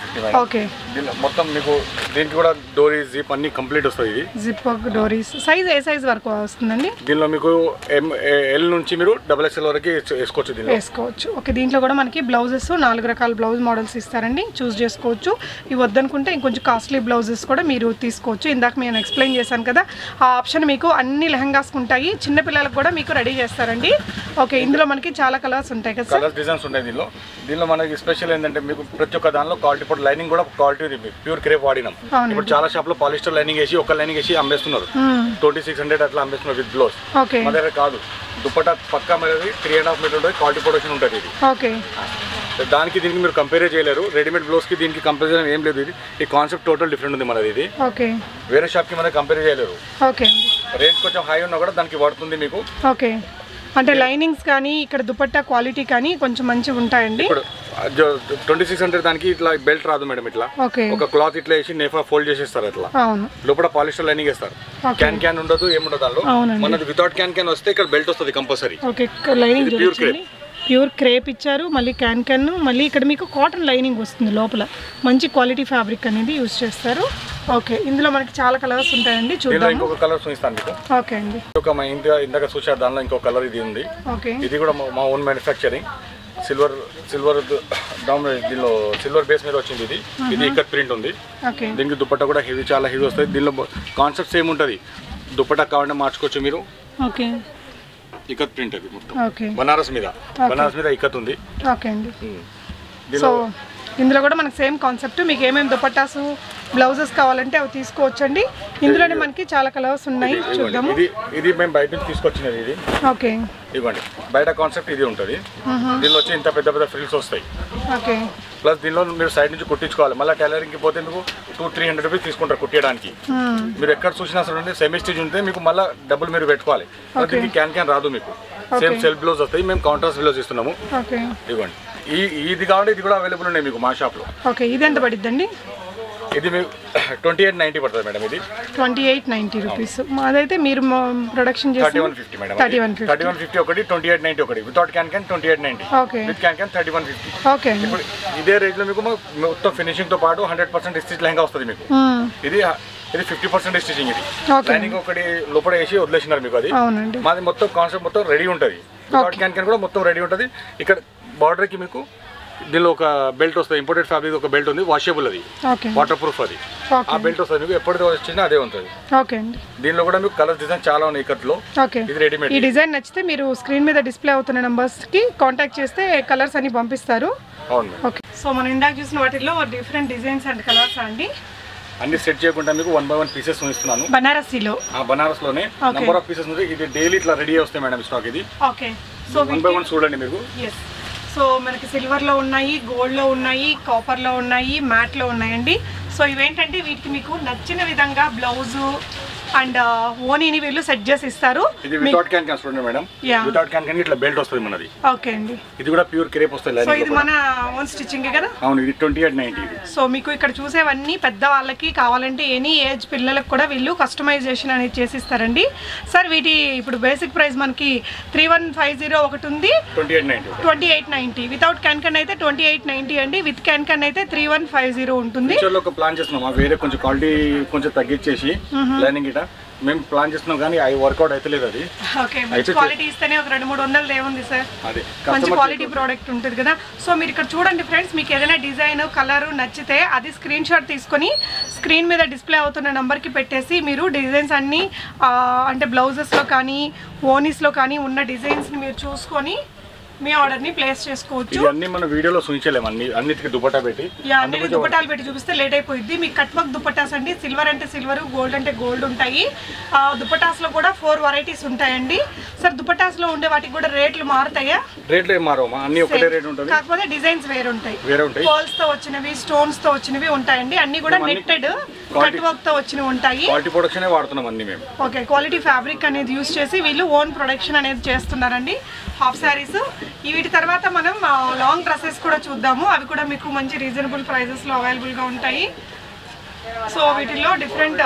ఓకే, మొత్తం మీకు దీనికి కూడా డోరీస్, జిప్ అన్ని కంప్లీట్ వస్తాయి. ఇది జిప్ డోరీస్. సైజ్ ఏ సైజ్ వరకు వస్తుందండి? దీనిలో మీకు ఎల్ నుంచి మీరు XXL వరకు వేసుకోవచ్చు. ఓకే, దీంట్లో కూడా మనకి బ్లౌజెస్ 4 రకాల బ్లౌజ్ మోడల్స్ ఇస్తారండి, చూస్ చేసుకోవచ్చు. ఇవి వద్దనుకుంటే ఇంకొంచెం కాస్ట్లీ బ్లౌజెస్ కూడా మీరు తీసుకోవచ్చు. ఇందాక నేను ఎక్స్ప్లెయిన్ చేశాను కదా, ఆ ఆప్షన్ మీకు అన్ని లెహంగాస్ ఉంటాయి. చిన్నపిల్లలకు కూడా మీకు రెడీ చేస్తారండి. ఓకే, ఇందులో మనకి చాలా కలర్స్ ఉంటాయి కదా, కలర్స్ డిజైన్స్ ఉంటాయి. దీనిలో మనకి స్పెషల్ ఏంటంటే మీకు ప్రతి ఒక్క దానిలో క్వాలిటీ, ఇప్పుడు లైనింగ్ కూడా క్వాలిటీ ఉంది. ప్యూర్ క్రేప్ వాడినాం. ఇప్పుడు చాలా షాప్ లో పాలిస్టర్ లైనింగ్ వేసి ఒక లైనింగ్ వేసి అమ్మేస్తున్నారు. 2600 అట్లా అమ్మేస్తున్నారు విత్ బ్లౌజ్. మన దగ్గర కాదు, దుపట్టా పక్కా అనేది 3.5 మీటర్ ఉంటుంది, క్వాలిటీ ప్రొడక్షన్ ఉంటుంది. ఇది దానికి దీనికి మీరు కంపేర్ చేయలేరు. రెడీమేడ్ బ్లౌజ్ కి దీనికి కంపారిజన్ ఏం లేదు. ఇది ఈ కాన్సెప్ట్ టోటల్ డిఫరెంట్ ఉంది మనది. ఇది వేరే షాప్ కి మనం కంపేర్ చేయలేరు. రేంజ్ కొంచెం హై ఉన్నా కూడా దానికి పడుతుంది మీకు. అంటే లైనింగ్స్ కానీ ఇక్కడ దుపట్టా క్వాలిటీ కానీ కొంచెం మంచిగా ఉంటాయండి. ఇప్పుడు 2600 దానికి ఇట్లా బెల్ట్ రాదు మేడం. ఇట్లా ఒక క్లాత్ ఇట్లా వేసి నేఫా ఫోల్డ్ చేసేస్తారు. అట్లా లోపల పాలిస్టర్ లైనింగ్ వేస్తారు. క్యాన్ ఉండదు, ఏముండదు దానిలో. మనది వితౌట్ క్యాన్ వస్తే ఇక్కడ బెల్ట్ వస్తుంది కంపల్సరీ. ప్యూర్ క్రేప్ ఇచ్చారు, మళ్ళీ క్యాన్, మళ్ళీ ఇక్కడ మీకు కాటన్ లైనింగ్ వస్తుంది లోపల. మంచి క్వాలిటీ ఫ్యాబ్రిక్ అనేది యూజ్ చేస్తారు. ఓకే, ఇందులో మనకి చాలా కలర్స్ ఉంటాయండి, చూద్దాం. ఇంకొక కలర్ చూపిస్తాను మీకు. ఓకే అండి, ఇందాక చూసారు దానిలో ఇంకో కలర్ ఇది ఉంది. ఇది కూడా మా ఓన్ మ్యానుఫ్యాక్చరింగ్. సిల్వర్ దీనిలో సిల్వర్ బేస్ మీద వచ్చింది. ఇది ఇక్కత్ ప్రింట్ ఉంది. దీనికి దుపట్టా కూడా హెవీ, చాలా హెవీ వస్తుంది. దీనిలో కాన్సెప్ట్ సేమ్ ఉంటుంది. దుపట్టా కావాలంటే మార్చుకోవచ్చు మీరు. ఇక్కత్ ప్రింట్ అది మొత్తం బనారస్ మీద ఇక్కత్ ఉంది. సో ఇందులో కూడా మనకి సేమ్ కాన్సెప్ట్. మీకు ఏమేమి దుపట్టాసు, బ్లౌజెస్ కావాలంటే అవి తీసుకోవచ్చండి. ఇందులోనే మనకి చాలా కలర్స్ ఉన్నాయి, చూద్దాము. ఇది మేము బయట నుంచి తీసుకొచ్చినది. ఇది ఓకే, ఇవ్వండి. బయట కాన్సెప్ట్ ఇది ఉంటుంది. దీనిలో వచ్చి ఇంత పెద్ద పెద్ద ఫ్రిల్స్ వస్తాయి. ప్లస్ దీనిలో మీరు సైడ్ నుంచి కుట్టించుకోవాలి. మళ్ళీ టైలరింగ్కి పోతే మీకు 200-300 రూపీస్ తీసుకుంటారు కుట్టడానికి. మీరు ఎక్కడ చూసినా సరే సెమీ స్టిచ్ ఉంటే మీకు మళ్ళీ డబ్బులు మీరు పెట్టుకోవాలి. దీనికి క్యాన్ రాదు మీకు. సేమ్ సెల్ఫ్ బ్లౌజ్ వస్తాయి. మేము కాంట్రాస్ట్ బ్లౌజ్ ఇస్తున్నాము. ఇవ్వండి. ఇది కావాలంటే ఇది కూడా అవైలబుల్ ఉన్నాయి మీకు మా షాప్లో. ఇది ఎంత పడుతుందండి? ఇది మీకు 2890 పడుతుంది మేడం. ఇది 2890 రూపీస్. అదైతే మీరు ప్రొడక్షన్ చేసి 3150 మేడం. 3150 ఒకటి, 2890 ఒకటి. Without can 2890, with can 3150. Okay, ఇప్పుడు ఇదే రేంజ్ లో మీకు మొత్తం ఫినిషింగ్ తో పాటు 100% స్టిచ్ లెహంగా వస్తుంది మీకు. ఇది ఇది 50% స్టిచింగ్. ఇది Okay. లైనింగ్ ఒకటి లోపల వేసి వదిలేసినారు మీకు. అది అవునండి. మాది మొత్తం కాన్సెప్ట్ మొత్తం రెడీ ఉంటుంది. క్యాన్ క్యాన్ కూడా మొత్తం రెడీ ఉంటుంది. ఇక్కడ బార్డర్కి మీకు దీనిలో ఒక బెల్ట్ వస్తుంది, ఇంపోర్టెడ్ ఫ్యాబ్రిక్ ఒక బెల్ట్ ఉంది, వాషబుల్, అది వాటర్ ప్రూఫ్. అది ఆ బెల్ట్ వస్తుంది మీకు, ఎప్పటిది వచ్చినా అదే ఉంటుంది. ఓకే అండి. దీనిలో కూడా మీకు కలర్ డిజైన్ చాలా ఉన్నాయి ఇక్కడలో. ఓకే, ఇది రెడీమేడ్. ఈ డిజైన్ నచ్చితే మీరు స్క్రీన్ మీద డిస్ప్లే అవుతున్న నంబర్స్కి కాంటాక్ట్ చేస్తే కలర్స్ అన్ని పంపిస్తారు. అవును. ఓకే, సో మనం ఇందాక చూసిన వాటిల్లో డిఫరెంట్ డిజైన్స్ అండ్ కలర్స్ అండి. అన్ని సెట్ చేయకుండా మీకు 1 by 1 పీసెస్ ఇస్తున్నాను. బనారసీలో బనారస్ లోనే నెంబర్ ఆఫ్ పీసెస్ ఉంది. ఇది డైలీ ఇట్లా రెడీ వస్తాయి మేడం స్టాక్. ఇది ఓకే, సో 1 by 1 చూడండి మీకు. ఎస్, సో మనకి సిల్వర్లో ఉన్నాయి, గోల్డ్లో ఉన్నాయి, కాపర్లో ఉన్నాయి, మ్యాట్లో ఉన్నాయండి. సో ఇవేంటంటే వీటికి మీకు నచ్చిన విధంగా బ్లౌజు అండ్ ఓనీని వీళ్ళు సెట్ చేసి ఇస్తారు. ఇది వితౌట్ క్యాన్ క్యాన్ చూడండి మేడం. వితౌట్ క్యాన్ క్యాన్ ఇట్లా బెల్ట్ వస్తుంది మనది. ఓకే అండి. ఇది కూడా ప్యూర్ క్రేప్ వస్తుంది. సో ఇది మన ఓన్ స్టిచ్చింగ్ కదా. అవును, ఇది 2890. సో మీకు ఇక్కడ చూసేవన్నీ పెద్ద వాళ్ళకి కావాలంటే ఎనీ ఏజ్ పిల్లలకు కూడా వీళ్ళు కస్టమైజేషన్ అనేది చేసిస్తారండి. సార్ వీటి ఇప్పుడు బేసిక్ ప్రైస్ మనకి 3150 ఒకటి ఉంది, 2890. వితౌట్ క్యాన్ క్యాన్ అయితే 2890 అండి. విత్ క్యాన్ క్యాన్ అయితే 3150 ఉంటుంది. ఒక ప్లాన్ చేస్తున్నాం వేరే కొంచెం క్వాలిటీ కొంచెం తగ్గించేసి లైనింగ్ మేము ప్లాన్ చేస్తున్నాం, కానీ అవి వర్కౌట్ అయితే లేదు. అది ఓకే, మంచి క్వాలిటీ ఇస్తేనే ఒక 200-300 ఏముంది సార్, మంచి క్వాలిటీ ప్రోడక్ట్ ఉంటుంది కదా. సో మీరు ఇక్కడ చూడండి ఫ్రెండ్స్, మీకు ఏదైనా డిజైన్ కలర్ నచ్చితే అది స్క్రీన్ షాట్ తీసుకొని స్క్రీన్ మీద డిస్ప్లే అవుతున్న నెంబర్కి పెట్టేసి మీరు డిజైన్స్ అన్నీ అంటే బ్లౌజెస్లో కానీ ఓనీస్లో కానీ ఉన్న డిజైన్స్ని మీరు చూసుకొని మీ ఆర్డర్ని ప్లేస్ చేసుకోవచ్చు. అన్ని మన వీడియోలో చూపించలేము, అన్నిటికీ దుపట్టా పెట్టి అన్ని దుపట్టాలు పెట్టి చూపిస్తే లేట్ అయిపోయింది. మీకు కట్ వర్క్ దుపట్టాస్ అండి, సిల్వర్ అంటే సిల్వర్, గోల్డ్ అంటే గోల్డ్ ఉంటాయి. దుపట్టాస్లో కూడా 4 వెరైటీస్ ఉంటాయండి. సార్ దుపట్టాస్లో ఉండే వాటికి కూడా రేట్లు మారుతాయా? రేట్లు ఏం మారవమ్మా, అన్ని ఒకటే రేట్ ఉంటుంది, కాకపోతే డిజైన్స్ వేరే ఉంటాయి. పర్ల్స్ తో వచ్చినవి, స్టోన్స్ తో వచ్చినవి ఉంటాయండి. అన్ని కూడా నెట్టెడ్ కట్ వర్క్ తో వచ్చినవి ఉంటాయి. క్వాలిటీ ప్రొడక్షన్ వాడుతున్నాం అన్ని మేము. ఓకే, క్వాలిటీ ఫ్యాబ్రిక్ అనేది యూస్ చేసి వీళ్ళు ఓన్ ప్రొడక్షన్ అనేది చేస్తున్నారండి. హాఫ్ శారీస్ వీటి తర్వాత మనం లాంగ్ డ్రెస్సెస్ కూడా చూద్దాము. అవి కూడా మీకు మంచి రీజనబుల్ ప్రైజెస్లో అవైలబుల్గా ఉంటాయి. సో వీటిలో డిఫరెంట్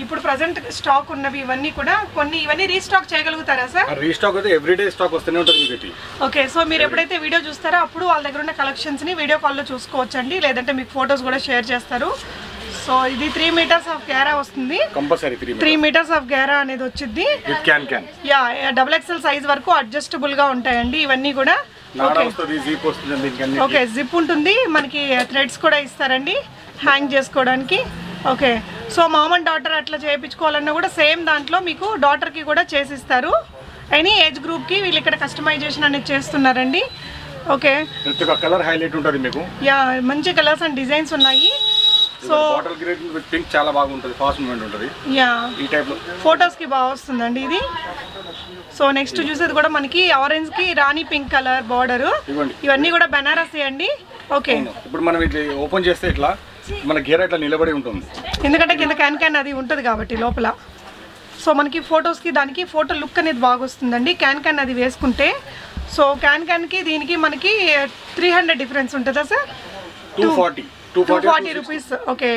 ఇప్పుడు ప్రజెంట్ స్టాక్ ఉన్నవి ఇవన్నీ కూడా ఇవన్నీ రీస్టాక్ చేయగలుగుతారా సార్? రీస్టాక్ అయితే ఎవ్రీడే స్టాక్ వస్తూనే ఉంటుంది మీకు. ఓకే, సో మీరు ఎప్పుడైతే వీడియో చూస్తారో అప్పుడు వాళ్ళ దగ్గర ఉన్న కలెక్షన్స్ని వీడియో కాల్లో చూసుకోవచ్చండి, లేదంటే మీకు ఫొటోస్ కూడా షేర్ చేస్తారు. సో ఇది 3 మీటర్స్ ఆఫ్ గ్యారా వస్తుంది, కంపల్సరీ 3 మీటర్స్ ఆఫ్ గ్యారా అనేది వచ్చింది. యా, XXL సైజ్ వరకు అడ్జస్టబుల్ గా ఉంటాయండి ఇవన్నీ కూడా. ఓకే, జిప్ ఉంటుంది, మనకి థ్రెడ్స్ కూడా ఇస్తారండి హ్యాంగ్ చేసుకోవడానికి. Okay, so mom and daughter అట్లా చేయించుకోవాలన్నా కూడా సేమ్ దాంట్లో మీకు డాటర్కి కూడా చేసిస్తారు. ఎనీ ఏజ్ గ్రూప్కి వీళ్ళు ఇక్కడ కస్టమైజేషన్ అనేది చేస్తున్నారండి. ఓకే, కలర్ హైలైట్ ఉంటుంది మీకు. యా, మంచి కలర్స్ అండ్ డిజైన్స్ ఉన్నాయి. So bottle green with pink చాలా బాగుంటుంది, ఫాస్ట్ మూవ్మెంట్ ఉంటుంది. యా, ఈ టైప్ లో ఫోటోస్ కి బాగా వస్తుందండి ఇది. సో నెక్స్ట్ చూసేది కూడా మనకి ఆరెంజ్ కి రాణి పింక్ కలర్ బార్డర్. ఇవన్నీ కూడా బనారసి అండి. ఓకే, ఇప్పుడు మనం ఇది ఓపెన్ చేస్తే ఇట్లా మన గేర్ ఇట్లా నిలబడి ఉంటుంది, ఎందుకంటే కింద క్యాన్ అది ఉంటుంది కాబట్టి లోపల. సో మనకి ఫొటోస్కి దానికి ఫోటో లుక్ అనేది బాగా వస్తుందండి క్యాన్ అది వేసుకుంటే. సో క్యాన్కి దీనికి మనకి 300 డిఫరెన్స్ ఉంటుందా సార్? 240 రూపీస్. ఓకే,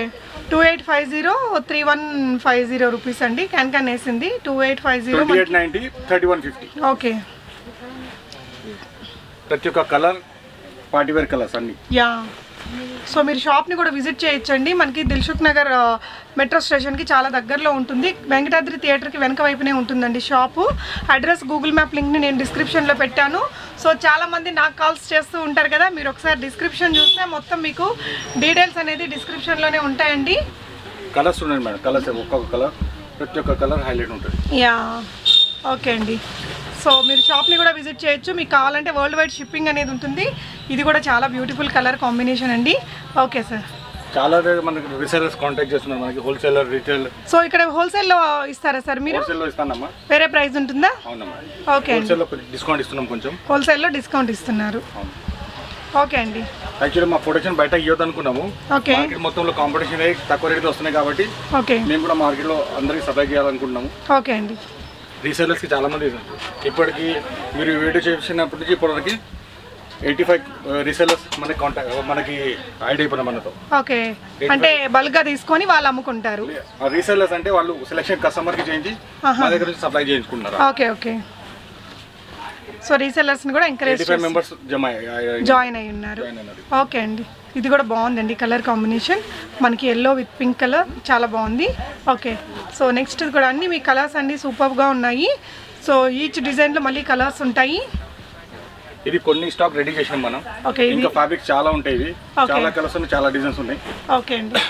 2850 3150 రూపీస్ అండి. క్యాన్ వేసింది 2850 2890 3150. ఓకే, ప్రతి ఒక్క కలర్ పార్టీ వేర్ కలర్స్ అన్ని. యా, సో మీరు షాప్ని కూడా విజిట్ చేయొచ్చండి. మనకి దిల్సుఖ్ నగర్ మెట్రో స్టేషన్కి చాలా దగ్గరలో ఉంటుంది. వెంకటాద్రి థియేటర్కి వెనక వైపునే ఉంటుందండి షాపు. అడ్రస్ గూగుల్ మ్యాప్ లింక్ని నేను డిస్క్రిప్షన్లో పెట్టాను. సో చాలామంది నాకు కాల్స్ చేస్తూ ఉంటారు కదా, మీరు ఒకసారి డిస్క్రిప్షన్ చూస్తే మొత్తం మీకు డీటెయిల్స్ అనేది డిస్క్రిప్షన్లోనే ఉంటాయండి. కలర్స్ ఉన్నాయి మేడం, కలర్స్ ఒక్కొక్క కలర్ ప్రతి ఒక్క కలర్ హైలైట్ ఉంటుంది. యా, ఓకే అండి. సో మీరు షాప్ని కూడా విజిట్ చేయొచ్చు. మీకు కావాలంటే వరల్డ్ వైడ్ షిప్పింగ్ అనేది ఉంటుంది. ఇది కూడా చాలా బ్యూటిఫుల్ కలర్ కాంబినేషన్ అండి. ఓకే సార్, చాలా మనకి రీసెలర్స్ కాంటాక్ట్ చేస్తున్నారు, మనకి హోల్సేలర్ రీటైల్. సో ఇక్కడ హోల్సేల్లో ఇస్తారా సార్ మీరు? హోల్సేల్లో ఇస్తానమ్మా. వేరే ప్రైస్ ఉంటుందా? అవునమ్మా. ఓకే, హోల్సేల్లో డిస్కౌంట్ ఇస్తున్నాం, కొంచెం హోల్సేల్లో డిస్కౌంట్ ఇస్తున్నారు. ఓకే అండి. యాక్చువల్లీ మా ప్రొడక్షన్ బయట ఇవ్వద్దు అనుకున్నాము. ఓకే, మార్కెట్ మొత్తంలో కాంపిటీషన్ తక్కువ రేట్తో వస్తున్నాయి కాబట్టి ఓకే మేము కూడా మార్కెట్లో అందరికీ సప్లై చేయాలనుకుంటున్నాము. ఓకే అండి. రీసెలర్స్కి చాలామంది ఇప్పటికి మీరు వీడియో చేసినప్పటి నుంచి ఇప్పటివరకు 85 రీసెలర్స్ మనకి యాడ్ అయిపోయినా మనతో. ఓకే, అంటే బల్క్గా తీసుకొని వాళ్ళు అమ్ముకుంటారు. రీసెలర్స్ అంటే వాళ్ళు సెలెక్షన్ కస్టమర్కి చేయించి మా దగ్గర నుంచి సప్లై చేయించుకుంటారు. ఓకే ఓకే, సో రీసెల్లర్స్ని కూడా ఎంకరేజ్ 85 మెంబర్స్ జాయిన్ అయి ఉన్నారు. ఓకే అండి, ఇది కూడా బాగుందండి కలర్ కాంబినేషన్, మనకి ఎల్లో విత్ పింక్ కలర్ చాలా బాగుంది. ఓకే, సో నెక్స్ట్ కూడా అన్ని మీ కలర్స్ అన్ని సూపర్గా ఉన్నాయి. సో ఈచ్ డిజైన్లో మళ్ళీ కలర్స్ ఉంటాయి. ఇది కొన్ని స్టాక్ రెడీ చేసాం మనం. ఓకే, ఇంకా ఫ్యాబ్రిక్ చాలా ఉంటాయి, ఇవి చాలా కలర్స్ ఉన్నాయి, చాలా డిజైన్స్ ఉన్నాయి. ఓకే అండి,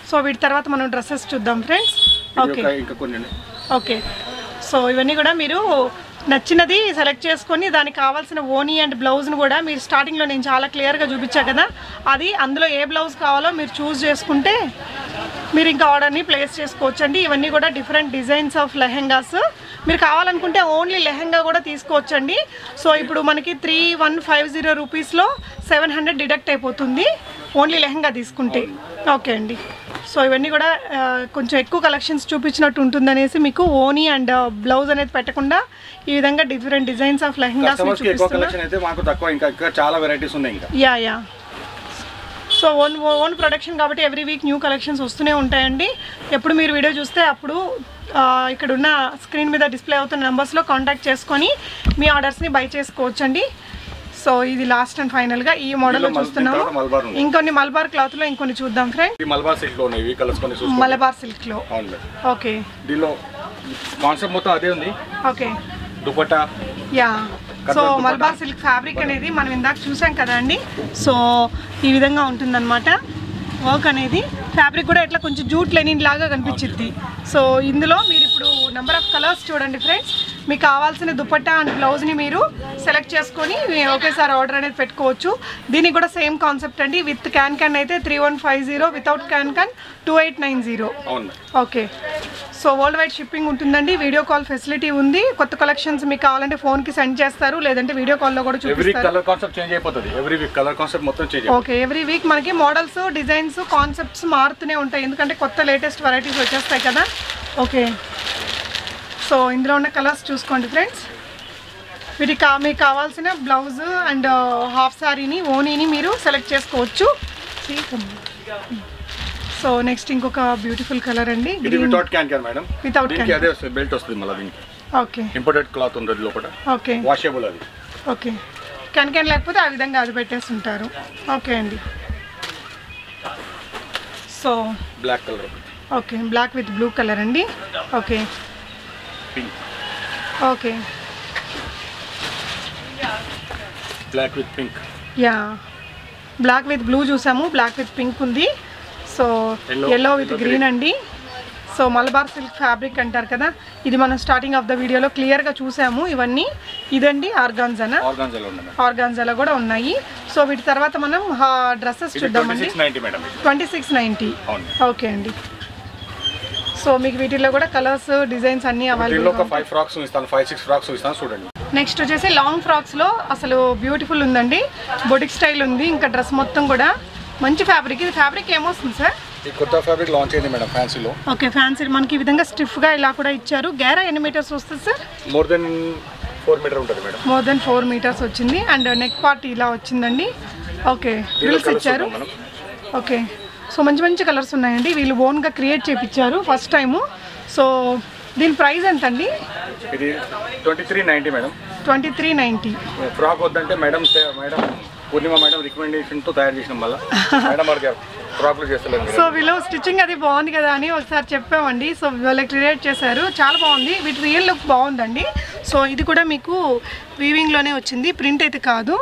సో వీటి తర్వాత మనం డ్రెస్సెస్ చూద్దాం ఫ్రెండ్స్. ఓకే, ఇంకా కొన్ని. ఓకే, సో ఇవన్నీ కూడా మీరు నచ్చినది సెలెక్ట్ చేసుకొని దానికి కావాల్సిన ఓనీ అండ్ బ్లౌజ్ను కూడా మీరు స్టార్టింగ్లో నేను చాలా క్లియర్గా చూపించా కదా, అది అందులో ఏ బ్లౌజ్ కావాలో మీరు చూస్ చేసుకుంటే మీరు ఇంకా ఆర్డర్ని ప్లేస్ చేసుకోవచ్చు అండి. ఇవన్నీ కూడా డిఫరెంట్ డిజైన్స్ ఆఫ్ లెహెంగాస్. మీరు కావాలనుకుంటే ఓన్లీ లెహెంగా కూడా తీసుకోవచ్చండి. సో ఇప్పుడు మనకి 3150 రూపీస్లో 700 డిడక్ట్ అయిపోతుంది ఓన్లీ లెహెంగా తీసుకుంటే. ఓకే అండి, సో ఇవన్నీ కూడా కొంచెం ఎక్కువ కలెక్షన్స్ చూపించినట్టు ఉంటుందనేసి మీకు ఓనీ అండ్ బ్లౌజ్ అనేది పెట్టకుండా ఈ విధంగా డిఫరెంట్ డిజైన్స్ ఆఫ్ లెహెంగాస్ చాలా వెరైటీస్ ఉన్నాయి. యా సో ఓన్ ప్రొడక్షన్ కాబట్టి ఎవ్రీ వీక్ న్యూ కలెక్షన్స్ వస్తూనే ఉంటాయండి. ఎప్పుడు మీరు వీడియో చూస్తే అప్పుడు ఇక్కడ ఉన్న స్క్రీన్ మీద డిస్ప్లే అవుతున్న నెంబర్స్లో కాంటాక్ట్ చేసుకొని మీ ఆర్డర్స్ని బై చేసుకోవచ్చండి. సో ఇది లాస్ట్ అండ్ ఫైనల్గా ఈ మోడల్లో చూస్తున్నాము. ఇంకొన్ని మల్బార్ క్లాత్లో ఇంకొన్ని చూద్దాం ఫ్రెండ్. మల్బార్ సిల్క్ లో ఉన్నాయి కలర్స్, కొన్ని మలబార్ సిల్క్లో. ఓకే, దీనిలో కాన్సెప్ట్ మొత్తం అదే ఉంది. Okay, dupatta. Yeah, so Malabar silk fabric అనేది మనం ఇందాక చూసాం కదా అండి. సో ఈ విధంగా ఉంటుందన్నమాట వర్క్ అనేది. ఫ్యాబ్రిక్ కూడా ఇట్లా కొంచెం జూట్ లెనిన్ లాగా కనిపించింది. సో ఇందులో మీరు ఇప్పుడు నెంబర్ ఆఫ్ కలర్స్ చూడండి ఫ్రెండ్స్. మీకు కావాల్సిన దుపట్టా అండ్ బ్లౌజ్ని మీరు సెలెక్ట్ చేసుకొని ఒకేసారి ఆర్డర్ అనేది పెట్టుకోవచ్చు. దీనికి కూడా సేమ్ కాన్సెప్ట్ అండి. విత్ క్యాన్ అయితే 3150, without can 2890. Okay, so world wide shipping ఉంటుందండి. వీడియో కాల్ ఫెసిలిటీ ఉంది. కొత్త కలెక్షన్స్ మీకు కావాలంటే ఫోన్కి సెండ్ చేస్తారు, లేదంటే వీడియో కాల్లో కూడా చూపిస్తారు. ఓకే, ఎవ్రీ వీక్ మనకి మోడల్స్, డిజైన్స్, కాన్సెప్ట్స్ మారుతూనే ఉంటాయి, ఎందుకంటే కొత్త లేటెస్ట్ వెరైటీస్ వచ్చేస్తాయి కదా. ఓకే, సో ఇందులో ఉన్న కలర్స్ చూసుకోండి ఫ్రెండ్స్. వీటికి మీకు కావాల్సిన బ్లౌజ్ అండ్ హాఫ్ శారీని, ఓనీని మీరు సెలెక్ట్ చేసుకోవచ్చు. సో నెక్స్ట్ ఇంకొక బ్యూటిఫుల్ కలర్ అండి. Without can madam, without can. అదే బెల్ట్ వస్తుంది మళ్ళీ దీనికి. ఓకే, ఇంపోర్టెడ్ క్లాత్ ఉంటుంది లోపల. ఓకే, వాషబుల్ అది. ఓకే, క్యాన్ లేకపోతే ఆ విధంగా అది పెట్టేసి ఉంటారు. ఓకే అండి, so black colour. Okay, black with blue colour అండి. Okay, pink. Okay, black with pink. Yeah, black with blue చూసాము, బ్లాక్ విత్ పింక్ ఉంది. సో ఎల్లో విత్ గ్రీన్ అండి. సో మలబార్ సిల్క్ ఫ్యాబ్రిక్ అంటారు కదా, ఇది మనం స్టార్టింగ్ ఆఫ్ ద వీడియోలో క్లియర్గా చూసాము. ఇవన్నీ ఇదండి ఆర్గాన్జానా, ఆర్గాన్జాలో కూడా ఉన్నాయి. సో వీటి తర్వాత మనం డ్రెస్సెస్ చూద్దామండి. 2690. ఓకే అండి, సో మీకు వీటిల్లో కూడా కలర్స్, డిజైన్స్ అన్ని అవైలబుల్. నెక్స్ట్ వచ్చేసి లాంగ్ ఫ్రాక్స్లో అసలు బ్యూటిఫుల్ ఉందండి, బొటిక్ స్టైల్ ఉంది. ఇంకా డ్రెస్ మొత్తం కూడా మంచి ఫ్యాబ్రిక్. ఇది ఫ్యాబ్రిక్ ఏమొస్తుంది సార్? కొత్త ఫ్యాబ్రిక్ లాంచ్ అయింది మేడం ఫ్యాన్సీలో. ఓకే, ఫ్యాన్సీ మనకి ఈ విధంగా స్టిఫ్గా ఇలా కూడా ఇచ్చారు. గేరా ఎన్ని మీటర్స్ వస్తుంది సార్? మోర్ దెన్ 4 మీటర్ ఉంటుంది మేడం. మోర్ దెన్ 4 మీటర్స్ వచ్చింది. అండ్ నెక్ పార్ట్ ఇలా వచ్చిందండి. ఓకే, ఫ్రిల్స్ ఇచ్చారు. ఓకే, సో మంచి మంచి కలర్స్ ఉన్నాయండి. వీళ్ళు ఓన్గా క్రియేట్ చేయించారు ఫస్ట్ టైము. సో దీని ప్రైస్ ఎంత అండి? ఇది 2390 మేడం. 2390. ఫ్రాక్ వద్దంటే మేడం పూర్ణిమ మేడం రికమెండేషన్తో తయారు చేసిన మళ్ళీ మేడం ఫ్రాక్లు చేస్తలేదు. సో వీళ్ళు స్టిచ్చింగ్ అది బాగుంది కదా అని ఒకసారి చెప్పామండి. సో వాళ్ళు క్రియేట్ చేశారు, చాలా బాగుంది. వీటి రియల్ లుక్ బాగుందండి. సో ఇది కూడా మీకు వీవింగ్లోనే వచ్చింది, ప్రింట్ అయితే కాదు.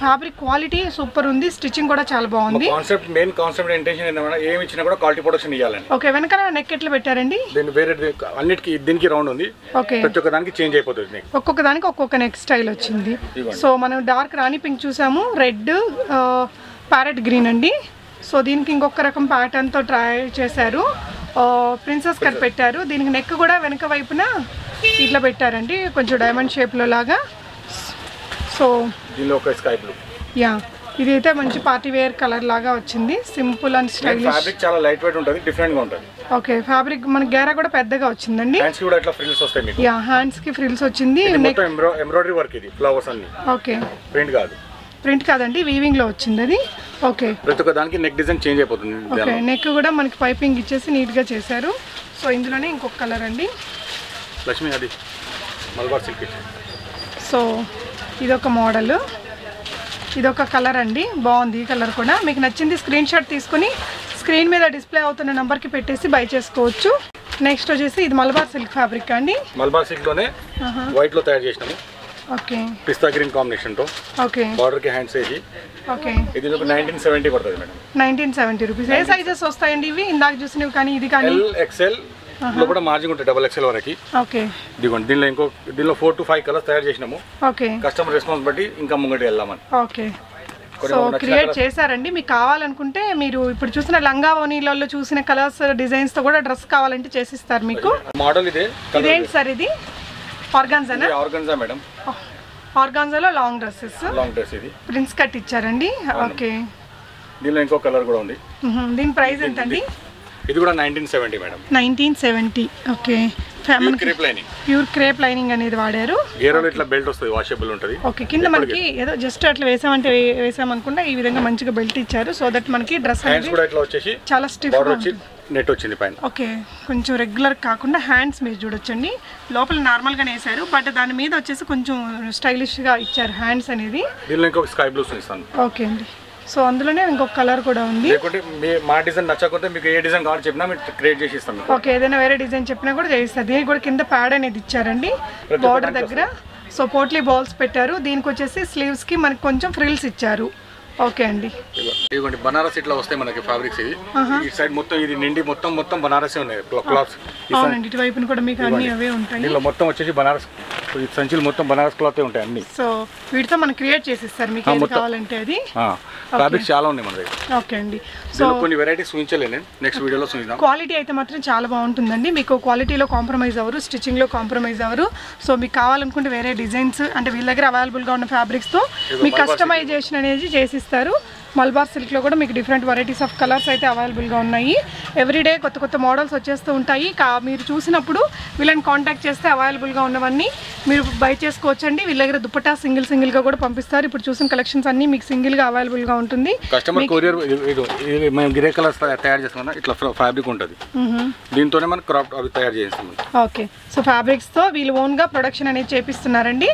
ఫ్యాబ్రిక్ క్వాలిటీ సూపర్ ఉంది, స్టిచ్చింగ్ కూడా చాలా బాగుంది. కాన్సెప్ట్ మెయిన్ కాన్సెప్ట్ ఇంటెన్షన్ ఏంటంటే ఏమి ఇచ్చినా కూడా క్వాలిటీ ప్రొడక్షన్ ఇవ్వాలండి. ఓకే, వెనకాల నెక్ ఎట్లా పెట్టారండి? దీని వేరే అన్నిటికి దీనికి రౌండ్ ఉంది. ఓకే, ప్రతి ఒక్క దానికి చేంజ్ అయిపోతుంది. ఒక్కొక్క దానికి ఒక్కొక్క నెక్ స్టైల్ వచ్చింది. సో మనం డార్క్ రాణి పింక్ చూసాము, రెడ్, ప్యారెట్ గ్రీన్ అండి. సో దీనికి ఇంకొక రకం ప్యాటర్న్తో ట్రై చేశారు. ప్రిన్సెస్ కట్ పెట్టారు. దీనికి నెక్ కూడా వెనక వైపున ఇట్లా పెట్టారండి, కొంచెం డైమండ్ షేప్లో లాగా. సో దీనిలో ఒక స్కై బ్లూ. యా, ఇదైతే మంచి పార్టీ వేర్ కలర్ లాగా వచ్చింది, సింపుల్ అండ్ స్టైలిష్. ఫ్యాబ్రిక్ చాలా లైట్ వెయిట్ ఉంటుంది, డిఫరెంట్ గా ఉంటుంది. ఓకే, ఫ్యాబ్రిక్ మనకి గేరా కూడా పెద్దగా వచ్చిందండి. హ్యాండ్స్ కి కూడా ఇట్లా ఫ్రిల్స్ వస్తాయి మీకు. యా, హ్యాండ్స్ కి ఫ్రిల్స్ వచ్చింది. మొత్తం ఎంబ్రాయిడరీ వర్క్, ఇది ఫ్లవర్స్ అన్ని. ఓకే, ప్రింట్ కాదు. ప్రింట్ కాదండి, వీవింగ్ లో వచ్చింది అది. ఓకే, ప్రతి ఒక్క దానికి నెక్ డిజైన్ చేంజ్ అయిపోతుంది. ఓకే, నెక్ కూడా మనకి పైపింగ్ ఇచ్చేసి నీట్ గా చేశారు. సో ఇందులోనే ఇంకొక కలర్ అండి, లక్ష్మి అది మల్బార్ సిల్క్ ఇచ్చి. సో ఇదొక మోడల్, ఇదొక కలర్ అండి, బాగుంది ఈ కలర్ కూడా. మీకు నచ్చింది స్క్రీన్ షాట్ తీసుకుని స్క్రీన్ మీద డిస్ప్లే అవుతున్న నెంబర్కి పెట్టేసి బై చేసుకోవచ్చు. నెక్స్ట్ వచ్చేసి ఇది మల్బార్ సిల్క్ ఫ్యాబ్రిక్ అండి. మల్బార్ సిల్క్లోనే వైట్లో తయారు చేసినాము. ఓకే, పిస్తా గ్రీన్ కాంబినేషన్తో. ఓకే, బార్డర్కి హ్యాండ్స్ వేసి. ఓకే, ఇది 1970 పడుతుంది మేడం. 1970 రూపీస్. ఏ సైజెస్ వస్తాయండి ఇవి? ఇందాక చూసినవి కానీ ఇది కానీ. XL లోపల మార్జిన్ ఉంటుంది, XXL వరకు. ఓకే, ఇదిగోండి. దీనిలో 4 to 5 కలర్స్ తయారు చేసినాము. ఓకే, కస్టమర్ రెస్పాన్స్ బట్టి ఇంకా ముంగటి వెళ్దామని. ఓకే, సో క్రియేట్ చేశారండి. మీకు కావాలనుకుంటే మీరు ఇప్పుడు చూసిన లంగా ఓనీలలో చూసిన కలర్స్ డిజైన్స్ తో కూడా డ్రెస్ కావాలంటే చేసిస్తారు మీకు. మోడల్ ఇదేంటి సార్? ఇది ఆర్గాన్జానా? Organza madam. ఆర్గాన్జాలో లాంగ్ డ్రెస్సెస్. లాంగ్ డ్రెస్ ఇది ప్రిన్స్ కట్ ఇచ్చారండి. ఓకే, దీనిలో ఇంకో కలర్ కూడా ఉంది. దీని ప్రైస్ ఎంతండి? ఇది కూడా 1970 madam. 1970. Okay, pure crepe lining అనేది వాడారు. గేరోలో ఇట్లా బెల్ట్ వస్తుంది, వాషబుల్ ఉంటుంది. ఓకే, కింద మనకి ఏదో జస్ట్ అట్లా వేసామనుకుంటే ఈ విధంగా మంచిగా బెల్ట్ ఇచ్చారు. సో దట్ మనకి డ్రెస్ అనేది కూడా ఇట్లా వచ్చేసి చాలా స్టిఫ్ నెట్ వచ్చింది పైన. ఓకే, కొంచెం రెగ్యులర్ కాకుండా హ్యాండ్స్ మీరు చూడొచ్చండి. లోపల నార్మల్గానే వేసారు, బట్ దాని మీద వచ్చేసి కొంచెం స్టైలిష్గా ఇచ్చారు హ్యాండ్స్ అనేది. దీనిలో ఇంకొక స్కై బ్లూ ఇస్తాను. ఓకే అండి, సో అందులోనే ఇంకొక కలర్ కూడా ఉంది. లేకుంటే మా డిజైన్ నచ్చకపోతే మీకు ఏ డిజైన్ కావాలి చెప్పినా మేము క్రియేట్ చేసి ఇస్తాం. ఓకే, ఏదైనా వేరే డిజైన్ చెప్పినా కూడా చేయిస్తారు. దీనికి కూడా కింద ప్యాడ్ అనేది ఇచ్చారండి బార్డర్ దగ్గర. సో పోట్లీ బాల్స్ పెట్టారు. దీనికి వచ్చేసి స్లీవ్స్కి మనకి కొంచెం ఫ్రిల్స్ ఇచ్చారు. ఓకే అండి, ఇదిగోండి బనారస్ ఇట్లా వస్తాయి మనకి ఫ్యాబ్రిక్స్. ఇది ఈ సైడ్ మొత్తం ఇది నిండి మొత్తం బనారసే ఉన్నాయి క్లాత్స్. అవునండి, ఇటువైపున కూడా మీకు అన్ని అవే ఉంటాయి. దీనిలో మొత్తం వచ్చేసి బనారస్ సంచులు మొత్తం బనారస్ క్లాత్ ఉంటాయి అన్ని. సో వీటితో మనం క్రియేట్ చేసిస్తారు మీకు ఏది కావాలంటే అది. ఫ్యాబ్రిక్స్ చాలా ఉన్నాయి మన దగ్గర. ఓకే అండి, సో కొన్ని వెరైటీస్ చూపించలేదు నేను, నెక్స్ట్ వీడియోలో చూద్దాం. క్వాలిటీ అయితే మాత్రం చాలా బాగుంటుందండి. మీకు క్వాలిటీలో కాంప్రమైజ్ అవ్వరు, స్టిచ్చింగ్లో కాంప్రమైజ్ అవ్వరు. సో మీకు కావాలనుకుంటే వేరే డిజైన్స్ అంటే వీళ్ళ దగ్గర అవైలబుల్గా ఉన్న ఫ్యాబ్రిక్స్తో మీకు కస్టమైజేషన్ అనేది చేసిస్తారు. మల్బార్ సిల్క్లో కూడా మీకు డిఫరెంట్ వెరైటీస్ ఆఫ్ కలర్స్ అయితే అవైలబుల్గా ఉన్నాయి. ఎవ్రీడే కొత్త కొత్త మోడల్స్ వచ్చేస్తూ ఉంటాయి. మీరు చూసినప్పుడు వీళ్ళని కాంటాక్ట్ చేస్తే అవైలబుల్గా ఉన్నవన్నీ మీరు బై చేసుకోవచ్చండి. వీళ్ళ దగ్గర దుపట్టా సింగిల్గా కూడా పంపిస్తారు. ఇప్పుడు చూసిన కలెక్షన్స్ అన్నీ మీకు సింగిల్గా అవైలబుల్గా ఉంటుంది. కస్టమర్ కొరియర్ మేము గ్రే కలర్స్ తయారు చేస్తాం, ఇట్లా ఫ్యాబ్రిక్ ఉంటుంది. దీంతోనే మనం క్రాప్ అవి తయారు చేస్తాం. ఓకే, సో ఫ్యాబ్రిక్స్తో వీళ్ళు ఓన్గా ప్రొడక్షన్ అనేది చేపిస్తున్నారండి.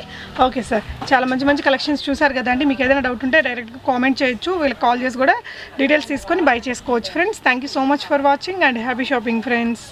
ఓకే సార్, చాలా మంచి మంచి కలెక్షన్స్ చూసారు కదండి. మీకు ఏదైనా డౌట్ ఉంటే డైరెక్ట్గా కామెంట్ చేయొచ్చు, కాల్ చేసి కూడా డీటెయిల్స్ తీసుకొని బై చేసుకోవచ్చు friends. Thank you so much for watching and happy shopping friends.